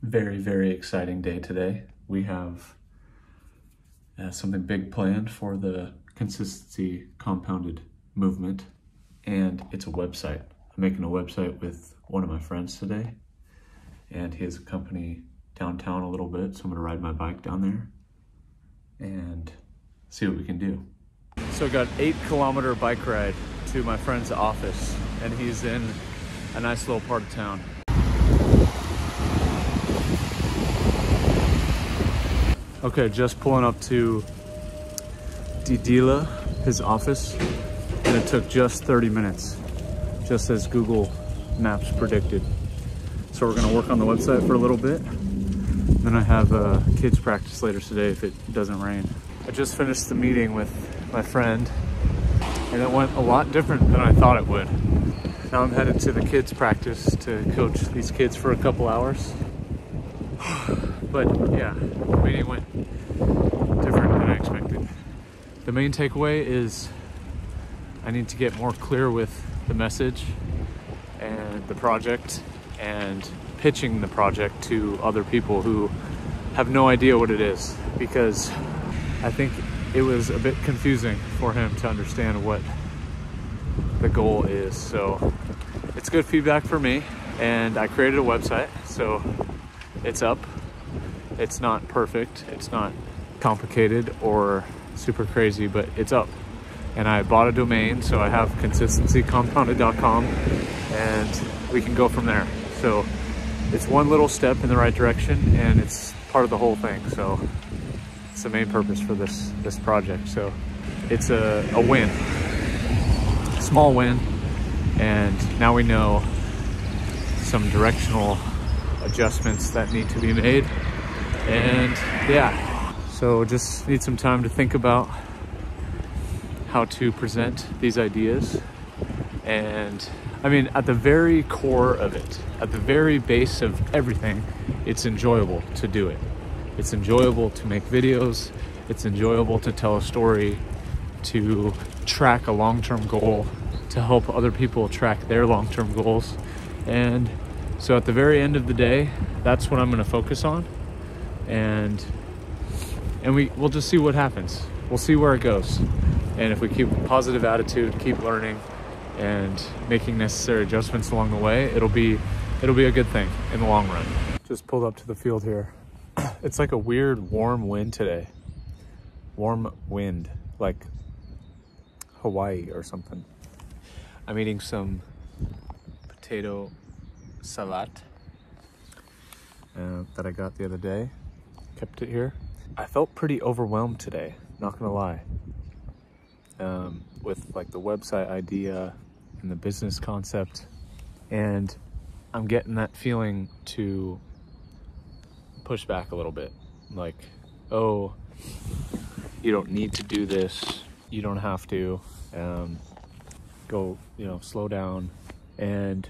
Very, very exciting day today. We have something big planned for the consistency compounded movement, and it's a website. I'm making a website with one of my friends today, and he has a company downtown a little bit, so I'm gonna ride my bike down there and see what we can do. So I got an 8-kilometer bike ride to my friend's office, and he's in a nice little part of town. Okay, just pulling up to Didila, his office, and it took just 30 minutes, just as Google Maps predicted. So we're gonna work on the website for a little bit. Then I have kids practice later today if it doesn't rain. I just finished the meeting with my friend, and it went a lot different than I thought it would. Now I'm headed to the kids practice to coach these kids for a couple hours. But yeah, the meeting went different than I expected. The main takeaway is I need to get more clear with the message and the project and pitching the project to other people who have no idea what it is, because I think it was a bit confusing for him to understand what the goal is. So it's good feedback for me, and I created a website, so it's up. It's not perfect, it's not complicated or super crazy, but it's up. And I bought a domain, so I have consistencycompounded.com, and we can go from there. So it's one little step in the right direction, and it's part of the whole thing. So it's the main purpose for this project. So it's a win, a small win, and now we know some directional adjustments that need to be made. And yeah, so just need some time to think about how to present these ideas. And I mean, at the very core of it, at the very base of everything, it's enjoyable to do it. It's enjoyable to make videos. It's enjoyable to tell a story, to track a long-term goal, to help other people track their long-term goals. And so at the very end of the day, that's what I'm gonna focus on. And we'll just see what happens. We'll see where it goes. And if we keep a positive attitude, keep learning and making necessary adjustments along the way, it'll be a good thing in the long run. Just pulled up to the field here. It's like a weird warm wind today. Warm wind, like Hawaii or something. I'm eating some potato salad that I got the other day. Kept it here. I felt pretty overwhelmed today, not gonna lie, with like the website idea and the business concept. And I'm getting that feeling to push back a little bit. Like, oh, you don't need to do this. You don't have to. Go, slow down. And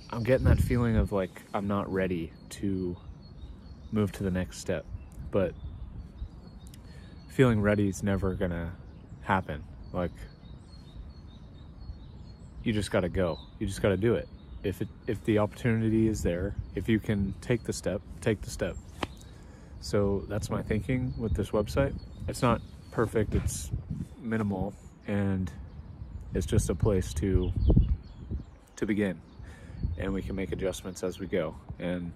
I'm getting that feeling of like, I'm not ready to move to the next step. But feeling ready is never gonna happen. Like, you just gotta go. You just gotta do it. If the opportunity is there, if you can take the step, take the step. So that's my thinking with this website. It's not perfect, it's minimal, and it's just a place to begin. And we can make adjustments as we go. And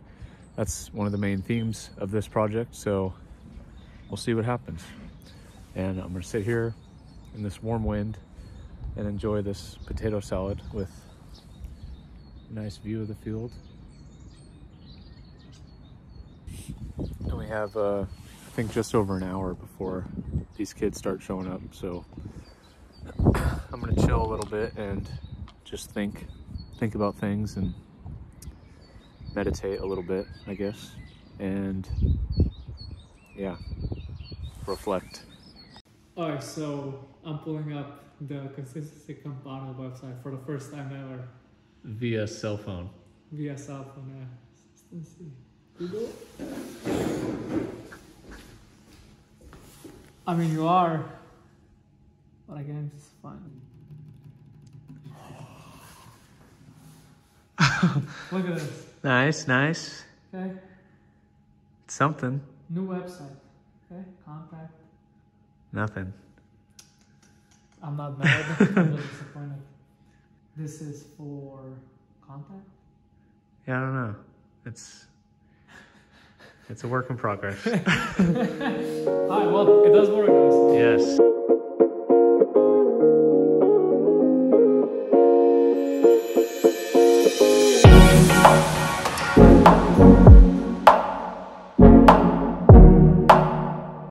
that's one of the main themes of this project. So we'll see what happens. And I'm gonna sit here in this warm wind and enjoy this potato salad with a nice view of the field. And we have, I think, just over an hour before these kids start showing up. So I'm gonna chill a little bit and just think about things and meditate a little bit, I guess. And yeah, reflect. Alright, so I'm pulling up the Consistency Compounded website for the first time ever. Via cell phone. Via cell phone, yeah. Consistency. Google? I mean, you are, but again, it's fun. Look at this. Nice, nice. Okay. It's something. New website. Okay. Contact. Nothing. I'm not mad. I'm a little disappointed. This is for contact? Yeah, I don't know. It's a work in progress. Alright, well, it does work, guys. Yes.